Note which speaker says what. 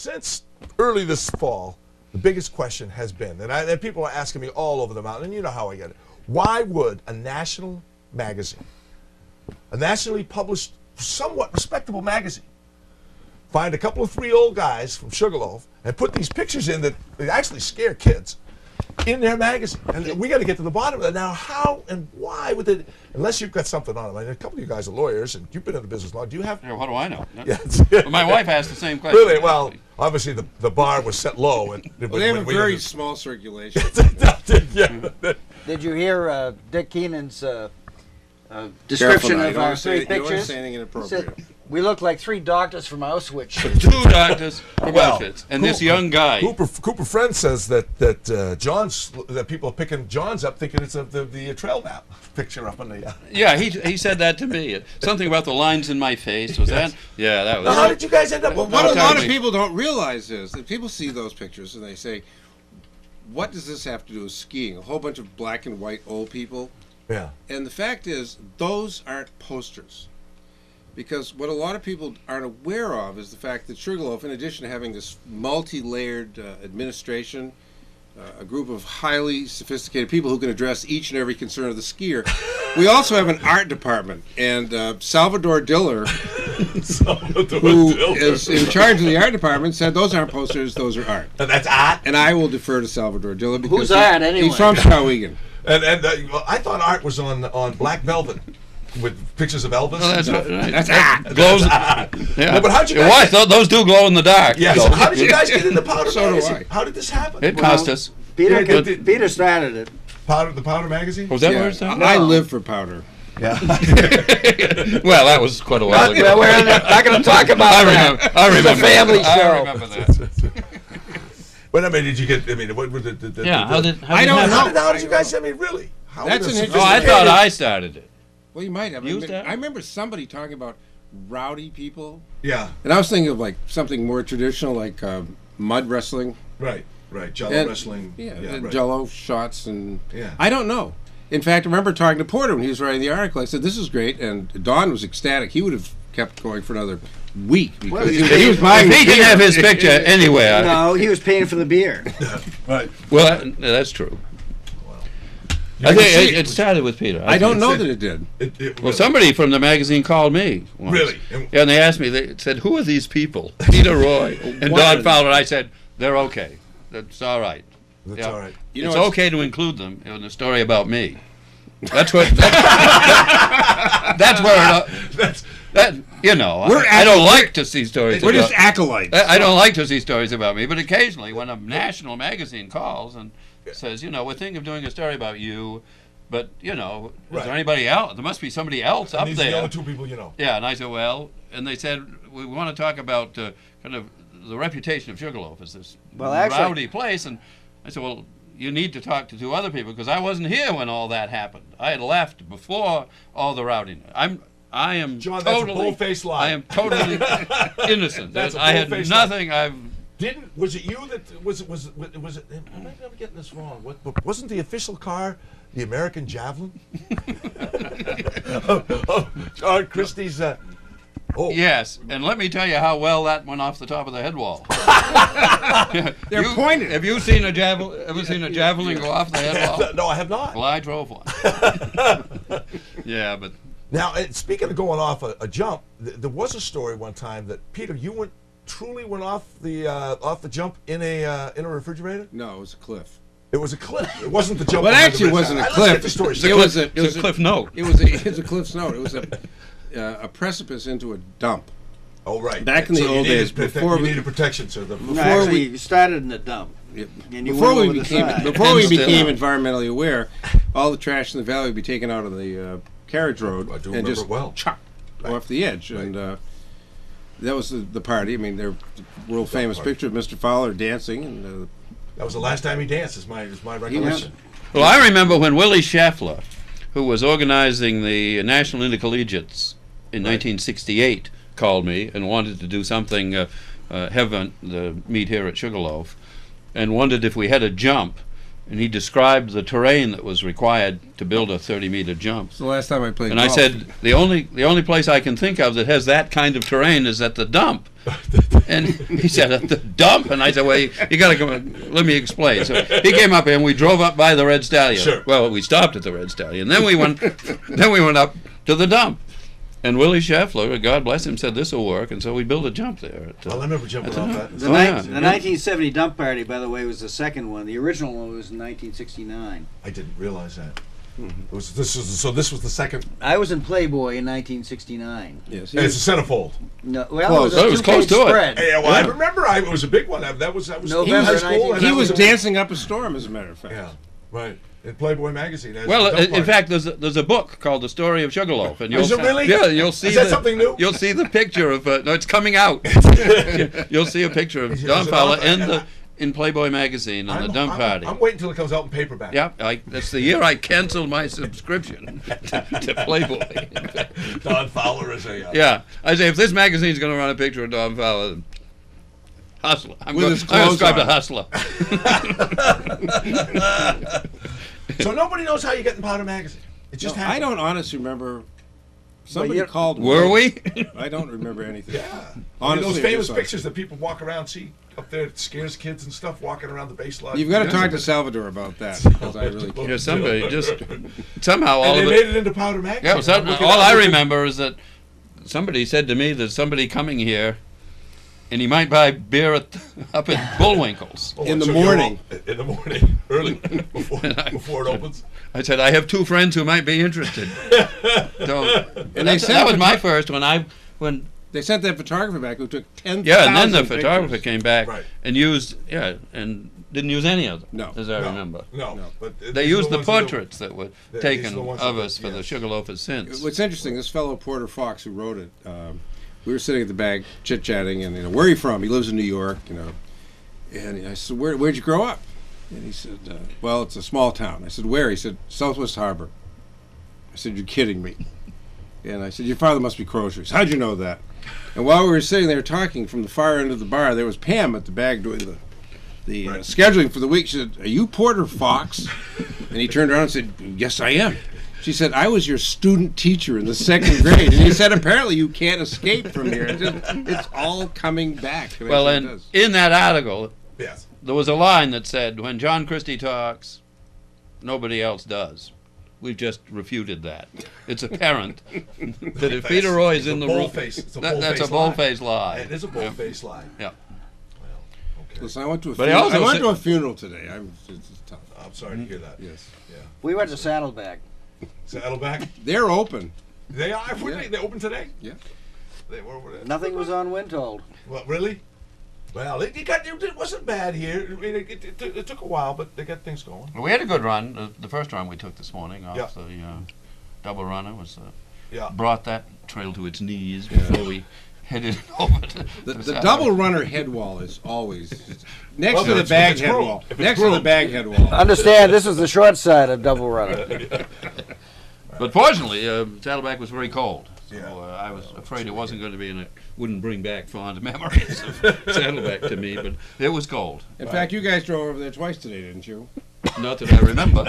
Speaker 1: since early this fall, the biggest question has been, and people are asking me all over the mountain, and you know how I get it. Why would a national magazine, a nationally published, somewhat respectable magazine, find a couple of 3 old guys from Sugarloaf and put these pictures in that actually scare kids in their magazine? And we got to get to the bottom of that. Now, how and why would it, unless you've got something on them? I mean, a couple of you guys are lawyers, and you've been in the business long. Do you have?
Speaker 2: Yeah, what do I know?
Speaker 1: Yeah.
Speaker 2: Well, my wife asked the same question.
Speaker 1: Really? Well, obviously the bar was set low. And
Speaker 3: they have a very small circulation.
Speaker 1: Yeah.
Speaker 4: Did you hear Dick Keenan's description of our 3 pictures?
Speaker 3: You don't want to say anything inappropriate.
Speaker 4: Said, we look like 3 doctors from Auschwitz.
Speaker 2: 2 doctors from Auschwitz, and this young guy.
Speaker 1: Cooper Friend says that people are picking John's up thinking it's the trail map picture up on the.
Speaker 2: Yeah, he said that to me. Something about the lines in my face. Was that? Yeah, that was.
Speaker 1: Now, how did you guys end up?
Speaker 3: Well, what a lot of people don't realize is that people see those pictures and they say, "What does this have to do with skiing?" A whole bunch of black and white old people.
Speaker 1: Yeah.
Speaker 3: And the fact is, those aren't posters. Because what a lot of people aren't aware of is the fact that Sugarloaf, in addition to having this multi-layered administration, a group of highly sophisticated people who can address each and every concern of the skier, we also have an art department. And Salvador Diller, who is in charge of the art department, said those aren't posters, those are art.
Speaker 1: And that's art?
Speaker 3: And I will defer to Salvador Diller because
Speaker 4: who's art anyway?
Speaker 3: He's from Skowhegan.
Speaker 1: And I thought art was on black velvet with pictures of Elvis.
Speaker 2: Oh, that's right.
Speaker 3: That's art.
Speaker 2: Glows.
Speaker 1: Yeah.
Speaker 2: Yeah.
Speaker 1: But how'd you guys?
Speaker 2: Why? Those do glow in the dark.
Speaker 1: Yeah. So how did you guys get into Powder
Speaker 3: So do
Speaker 1: magazine?
Speaker 3: I.
Speaker 1: How did this happen?
Speaker 2: It cost us.
Speaker 4: Peter started it.
Speaker 1: The Powder magazine.
Speaker 2: Was that where it started?
Speaker 3: I live for powder.
Speaker 1: Yeah.
Speaker 2: Well, that was quite a while ago.
Speaker 4: Well, we're not going to talk about that.
Speaker 2: I remember.
Speaker 4: It's a family
Speaker 2: I
Speaker 4: show.
Speaker 2: remember that.
Speaker 1: But I mean, did you get? I mean, what was the?
Speaker 2: Yeah. How did
Speaker 3: I don't know.
Speaker 1: How did you guys? I mean, really? How
Speaker 3: That's
Speaker 1: was
Speaker 3: an
Speaker 1: this-
Speaker 2: Oh, I thought I started it.
Speaker 3: Well, you might have.
Speaker 2: Used that?
Speaker 3: I remember somebody talking about rowdy people.
Speaker 1: Yeah.
Speaker 3: And I was thinking of like something more traditional, like mud wrestling.
Speaker 1: Right. Jello
Speaker 3: And-
Speaker 1: wrestling.
Speaker 3: and
Speaker 1: right.
Speaker 3: Jello shots, and
Speaker 1: Yeah.
Speaker 3: I don't know. In fact, I remember talking to Porter when he was writing the article. I said, "This is great," and Don was ecstatic. He would have kept going for another week because
Speaker 4: Well,
Speaker 3: he was buying.
Speaker 2: If he can have his picture anywhere.
Speaker 4: No, he was paying for the beer.
Speaker 1: Right.
Speaker 2: Well, that's true. I think it started with Peter.
Speaker 3: I don't know
Speaker 1: It-
Speaker 3: that it did.
Speaker 2: Well, somebody from the magazine called me once.
Speaker 1: Really?
Speaker 2: Yeah, and they asked me, they said, who are these people? Peter Roy and Don Fowler. I said, they're okay. That's all right.
Speaker 1: That's all right.
Speaker 3: You know,
Speaker 2: It's okay to include them in a story about me. That's what. That's where. That you know. I don't like to see stories.
Speaker 3: We're
Speaker 2: about,
Speaker 3: just acolytes.
Speaker 2: I don't like to see stories about me, but occasionally, when a national magazine calls and says, you know, we're thinking of doing a story about you, but you know, is there anybody else? There must be somebody else up
Speaker 1: These
Speaker 2: there.
Speaker 1: are the only 2 people you know.
Speaker 2: Yeah, and I said, well, and they said, we want to talk about kind of the reputation of Sugarloaf as this rowdy place. And I said, well, you need to talk to 2 other people because I wasn't here when all that happened. I had left before all the rowdiness. I am
Speaker 1: John, that's a
Speaker 2: totally,
Speaker 1: bull-faced lie.
Speaker 2: I am totally innocent.
Speaker 1: That's a
Speaker 2: I had
Speaker 1: bull-faced
Speaker 2: nothing.
Speaker 1: Was it you that was it? I'm getting this wrong. Wasn't the official car the American Javelin? John Christie's.
Speaker 2: Yes, and let me tell you how well that went off the top of the head wall.
Speaker 3: They're pointed.
Speaker 2: Have you seen a javelin? Ever seen a javelin go off the head wall?
Speaker 1: No, I have not.
Speaker 2: Well, I drove one. Yeah, but
Speaker 1: Now, speaking of going off a jump, there was a story one time that Peter, you truly went off the jump in a refrigerator.
Speaker 3: No, it was a cliff.
Speaker 1: It was a cliff. It wasn't the jump.
Speaker 3: Well,
Speaker 1: behind
Speaker 3: actually,
Speaker 1: the
Speaker 3: it wasn't a
Speaker 1: Let's
Speaker 3: cliff.
Speaker 1: get the story
Speaker 3: It
Speaker 1: straight.
Speaker 3: was a
Speaker 2: cliff note.
Speaker 3: It was a cliff's note. It was a precipice into a dump.
Speaker 1: Oh, right.
Speaker 3: Back in the old days, before
Speaker 1: you
Speaker 3: we-
Speaker 1: needed protection, so the
Speaker 4: No, actually, you started in the dump. And you
Speaker 3: Before
Speaker 4: went
Speaker 3: we
Speaker 4: over the side.
Speaker 3: became environmentally aware, all the trash in the valley would be taken out of the carriage road
Speaker 1: I do
Speaker 3: and
Speaker 1: remember
Speaker 3: just
Speaker 1: it well.
Speaker 3: chopped off the edge.
Speaker 1: Right.
Speaker 3: And that was the party. I mean, their world famous
Speaker 1: party.
Speaker 3: picture of Mr. Fowler dancing. And
Speaker 1: That was the last time he danced, is my recollection.
Speaker 2: well, I remember when Willie Schaeffler, who was organizing the National Intercollegiates in 1968, called me and wanted to do something, have the meet here at Sugarloaf, and wondered if we had a jump. and he described the terrain that was required to build a 30-meter jump.
Speaker 3: It's the last time I played
Speaker 2: And
Speaker 3: golf.
Speaker 2: I said, the only place I can think of that has that kind of terrain is at the dump. And he said, at the dump? And I said, well, you got to come, let me explain. So he came up here, and we drove up by the Red Stallion.
Speaker 1: Sure.
Speaker 2: Well, we stopped at the Red Stallion. Then we went up to the dump. And Willie Scheffler, God bless him, said this will work, and so we built a jump there.
Speaker 1: Well, I remember jumping off that.
Speaker 4: The 1970 dump party, by the way, was the second one. The original one was in 1969.
Speaker 1: I didn't realize that. This was the second.
Speaker 4: I was in Playboy in 1969.
Speaker 3: Yes,
Speaker 1: And it's a centerfold.
Speaker 4: No, well,
Speaker 3: Close.
Speaker 4: it
Speaker 2: It was close to it.
Speaker 4: spread.
Speaker 1: Hey, well, I remember. It was a big one. That was
Speaker 4: November
Speaker 1: in high school. and
Speaker 3: he
Speaker 1: that
Speaker 3: was
Speaker 1: a-
Speaker 3: dancing up a storm, as a matter of fact.
Speaker 1: Yeah, right. In Playboy magazine. as
Speaker 2: Well,
Speaker 1: a dump
Speaker 2: in
Speaker 1: party.
Speaker 2: fact, there's a book called The Story of Sugarloaf, and
Speaker 1: Is it really?
Speaker 2: Yeah, you'll see.
Speaker 1: Is that something new?
Speaker 2: You'll see the picture of. No, it's coming out. You'll see a picture of
Speaker 1: Is it
Speaker 2: Don
Speaker 1: on?
Speaker 2: Fowler in Playboy magazine on the dump party.
Speaker 1: I'm waiting until it comes out in paperback.
Speaker 2: Yeah, that's the year I canceled my subscription to Playboy.
Speaker 1: Don Fowler is a.
Speaker 2: Yeah, I say if this magazine's going to run a picture of Don Fowler, then hustler. I'm
Speaker 3: With
Speaker 2: going
Speaker 3: his
Speaker 2: to
Speaker 3: clothes
Speaker 2: subscribe to
Speaker 3: on.
Speaker 2: Hustler.
Speaker 1: So nobody knows how you get in Powder magazine. It just
Speaker 3: I
Speaker 1: happened.
Speaker 3: don't honestly remember. Somebody called.
Speaker 2: Were we?
Speaker 3: I don't remember anything.
Speaker 1: Yeah. I mean,
Speaker 3: Honestly,
Speaker 1: those
Speaker 3: I
Speaker 1: famous
Speaker 3: guess
Speaker 1: pictures that people walk around, see up there, it scares kids and stuff walking around the base line.
Speaker 3: You've got to
Speaker 1: Yeah.
Speaker 3: talk to Salvador about that, because I really can't.
Speaker 2: Yeah, somebody just somehow all
Speaker 1: And
Speaker 2: of
Speaker 1: they
Speaker 2: it.
Speaker 1: made it into Powder magazine.
Speaker 2: Yeah, so
Speaker 1: I'm looking
Speaker 2: all
Speaker 1: at
Speaker 2: I
Speaker 1: it.
Speaker 2: remember is that somebody said to me there's somebody coming here, and he might buy beer up at Bullwinkle's.
Speaker 1: Oh,
Speaker 3: In the
Speaker 1: so you're
Speaker 3: morning.
Speaker 1: all- in the morning, early, before it opens.
Speaker 2: I said I have two friends who might be interested. So
Speaker 3: And they
Speaker 2: that was my first when
Speaker 3: They sent that photographer back who took 10,000
Speaker 2: yeah, and then the
Speaker 3: pictures.
Speaker 2: photographer came back
Speaker 1: Right.
Speaker 2: and and didn't use any of them.
Speaker 3: No.
Speaker 2: as I
Speaker 1: No,
Speaker 2: remember.
Speaker 1: No,
Speaker 3: No.
Speaker 1: but
Speaker 2: They
Speaker 1: these are
Speaker 2: used the
Speaker 1: ones that are-
Speaker 2: portraits that were
Speaker 1: these are
Speaker 2: taken
Speaker 1: the ones
Speaker 2: of
Speaker 1: that-
Speaker 2: us for the
Speaker 1: yes.
Speaker 2: Sugarloafers since.
Speaker 3: What's interesting, this fellow Porter Fox who wrote it, we were sitting at the back chit-chatting, and where are you from? He lives in New York, And I said, where'd you grow up? And he said, well, it's a small town. I said, where? He said, Southwest Harbor. I said, you're kidding me. And I said, your father must be Croziers. How'd you know that? And while we were sitting there talking, from the far end of the bar, there was Pam at the back doing the scheduling for the week. She said, are you Porter Fox? And he turned around and said, yes, I am. She said, I was your student teacher in the 2nd grade. And he said, apparently you can't escape from here. It's all coming back. And I
Speaker 2: Well,
Speaker 3: said, "It
Speaker 2: and
Speaker 3: does."
Speaker 2: in that article,
Speaker 1: Yes.
Speaker 2: there was a line that said, when John Christie talks, nobody else does. We've just refuted that. It's apparent that if Peter Roy is in the room,
Speaker 1: It's a
Speaker 2: that's a
Speaker 1: bold-faced lie.
Speaker 2: bold-faced lie.
Speaker 1: It is a bold-faced lie.
Speaker 2: Yeah.
Speaker 1: Well, okay.
Speaker 3: Listen, I went to a
Speaker 2: But he
Speaker 3: funeral.
Speaker 2: also
Speaker 3: I went
Speaker 2: said-
Speaker 3: to a funeral today. It's tough.
Speaker 1: I'm sorry to hear that.
Speaker 3: Yes.
Speaker 4: We went to Saddleback.
Speaker 1: Saddleback.
Speaker 3: They're open.
Speaker 1: They are.
Speaker 3: Yeah.
Speaker 1: They open today.
Speaker 3: Yeah.
Speaker 1: They were.
Speaker 4: Nothing was on Windtold.
Speaker 1: Well, really? Well, it wasn't bad here. I mean, it took a while, but they got things going.
Speaker 2: We had a good run. The first run we took this morning off
Speaker 1: Yeah.
Speaker 2: the double runner was
Speaker 1: Yeah.
Speaker 2: brought that trail to its knees before we headed over to
Speaker 3: The
Speaker 2: Saddleback.
Speaker 3: double runner head wall is always next
Speaker 1: Well,
Speaker 3: to
Speaker 1: if
Speaker 3: the
Speaker 1: it's-
Speaker 3: bag
Speaker 1: if it's
Speaker 3: head
Speaker 1: groomed.
Speaker 3: wall.
Speaker 1: If it's
Speaker 3: Next to the
Speaker 1: groomed.
Speaker 3: bag head wall.
Speaker 4: Understand, this is the short side of Double Runner.
Speaker 2: But fortunately, Saddleback was very cold. So
Speaker 1: Yeah.
Speaker 2: I was afraid it wasn't going to be, and it wouldn't bring back fond memories of Saddleback to me, but it was cold.
Speaker 3: In fact, you guys drove over there twice today, didn't you?
Speaker 2: Not that I remember.